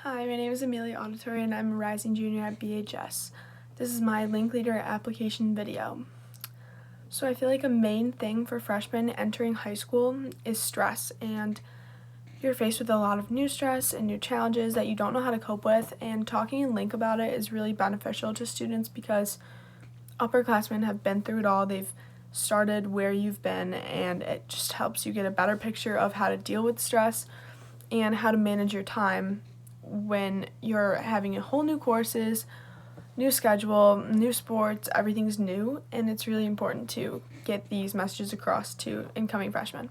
Hi, my name is Amelia Auditory and I'm a rising junior at BHS. This is my Linkleader application video. So I feel like a main thing for freshmen entering high school is stress, and you're faced with a lot of new stress and new challenges that you don't know how to cope with, and talking in Link about it is really beneficial to students because upperclassmen have been through it all. They've started where you've been, and it just helps you get a better picture of how to deal with stress and how to manage your time when you're having a whole new courses, new schedule, new sports, everything's new, and it's really important to get these messages across to incoming freshmen.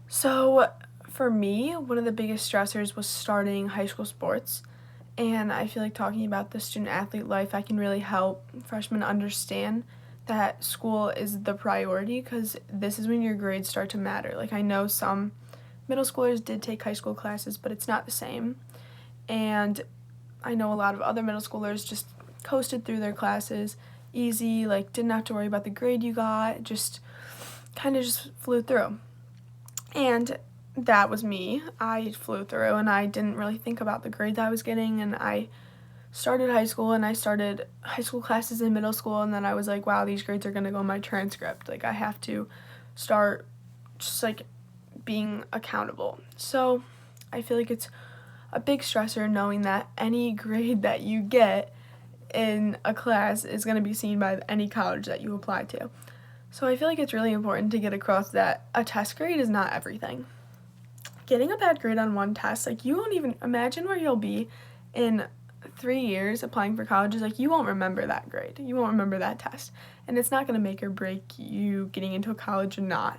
So for me, one of the biggest stressors was starting high school sports, and I feel like talking about the student athlete life, I can really help freshmen understand that school is the priority because this is when your grades start to matter. Like, I know some middle schoolers did take high school classes, but it's not the same. And I know a lot of other middle schoolers just coasted through their classes easy, like didn't have to worry about the grade you got, just kind of just flew through. And that was me. I flew through and I didn't really think about the grades I was getting, and I started high school and I started high school classes in middle school, and then I was like, wow, these grades are going to go in my transcript. Like, I have to start just like being accountable. So I feel like it's a big stressor knowing that any grade that you get in a class is going to be seen by any college that you apply to. So I feel like it's really important to get across that a test grade is not everything. Getting a bad grade on one test, like, you won't even imagine where you'll be in 3 years applying for colleges. Like, you won't remember that grade. You won't remember that test. And it's not going to make or break you getting into a college or not.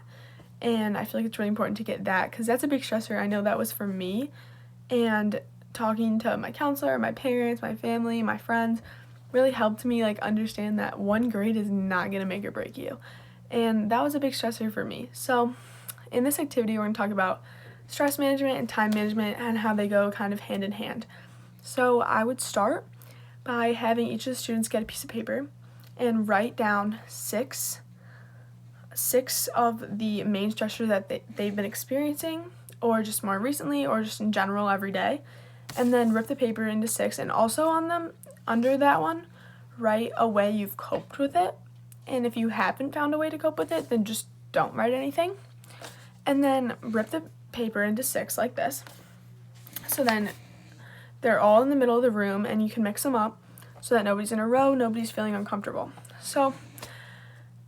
And I feel like it's really important to get that because that's a big stressor. I know that was for me. And talking to my counselor, my parents, my family, my friends really helped me like understand that one grade is not going to make or break you. And that was a big stressor for me. So in this activity, we're going to talk about stress management and time management and how they go kind of hand in hand. So I would start by having each of the students get a piece of paper and write down six of the main stressors that they've been experiencing, or just more recently, or just in general every day, and then rip the paper into six, and also on them, under that one, write a way you've coped with it, and if you haven't found a way to cope with it, then just don't write anything, and then rip the paper into six like this. So then they're all in the middle of the room, and you can mix them up so that nobody's in a row, nobody's feeling uncomfortable. So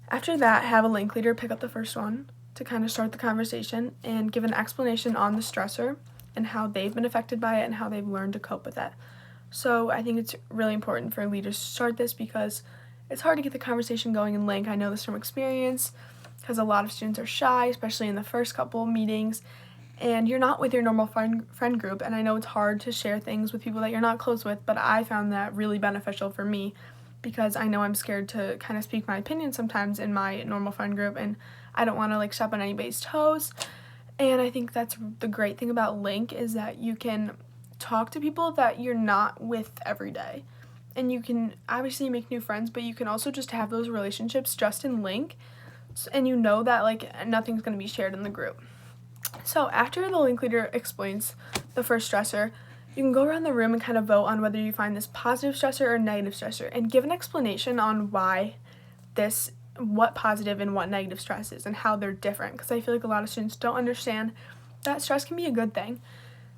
after that, have a Linkleader pick up the first one to kind of start the conversation and give an explanation on the stressor and how they've been affected by it and how they've learned to cope with it. So I think it's really important for leaders to start this because it's hard to get the conversation going in Link. I know this from experience because a lot of students are shy, especially in the first couple meetings, and you're not with your normal friend group, and I know it's hard to share things with people that you're not close with, but I found that really beneficial for me because I know I'm scared to kind of speak my opinion sometimes in my normal friend group, and I don't want to like step on anybody's toes. And I think that's the great thing about Link is that you can talk to people that you're not with every day. And you can obviously make new friends, but you can also just have those relationships just in Link, and you know that like nothing's going to be shared in the group. So after the Linkleader explains the first stressor, you can go around the room and kind of vote on whether you find this positive stressor or negative stressor and give an explanation on what positive and what negative stress is and how they're different, because I feel like a lot of students don't understand that stress can be a good thing.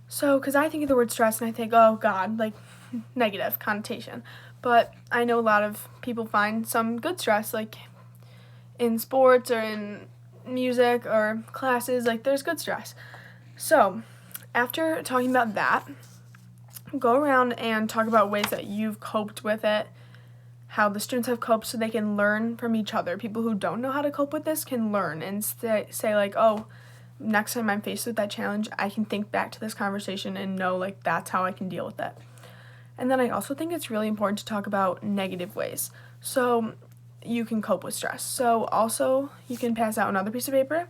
So, because I think of the word stress and I think, oh God, like negative connotation. But I know a lot of people find some good stress, like in sports or in music or classes, like there's good stress. So, after talking about that, go around and talk about ways that you've coped with it, how the students have coped so they can learn from each other. People who don't know how to cope with this can learn and say like, oh, next time I'm faced with that challenge, I can think back to this conversation and know like that's how I can deal with it. And then I also think it's really important to talk about negative ways so you can cope with stress. So also you can pass out another piece of paper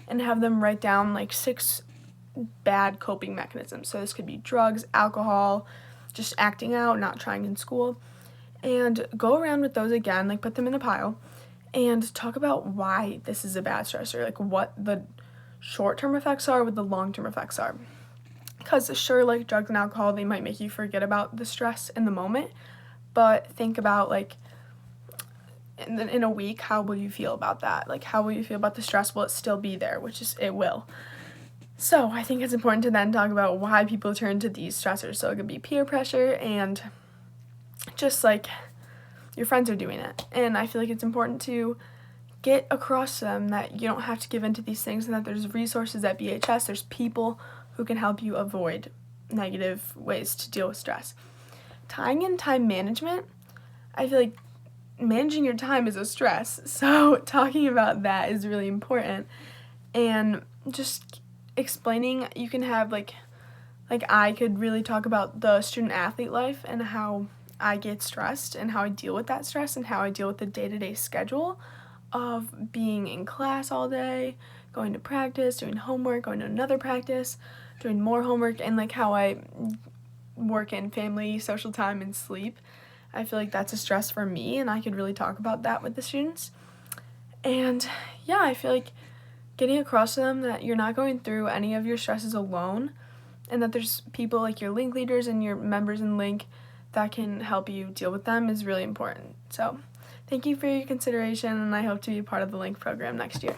and have them write down like 6 bad coping mechanisms. So this could be drugs, alcohol, just acting out, not trying in school. And go around with those again, like put them in a pile, and talk about why this is a bad stressor, like what the short-term effects are, what the long-term effects are. Because sure, like drugs and alcohol, they might make you forget about the stress in the moment, but think about like in a week, how will you feel about that? Like, how will you feel about the stress? Will it still be there? Which is, it will. So I think it's important to then talk about why people turn to these stressors. So it could be peer pressure and just like your friends are doing it. And I feel like it's important to get across to them that you don't have to give in to these things and that there's resources at BHS. There's people who can help you avoid negative ways to deal with stress. Tying in time management, I feel like managing your time is a stress. So talking about that is really important. And just explaining, you can have like I could really talk about the student athlete life and how I get stressed and how I deal with that stress and how I deal with the day-to-day schedule of being in class all day, going to practice, doing homework, going to another practice, doing more homework, and like how I work in family, social time, and sleep. I feel like that's a stress for me, and I could really talk about that with the students. And yeah, I feel like getting across to them that you're not going through any of your stresses alone, and that there's people like your link leaders and your members in link that can help you deal with them is really important. So thank you for your consideration, and I hope to be a part of the link program next year.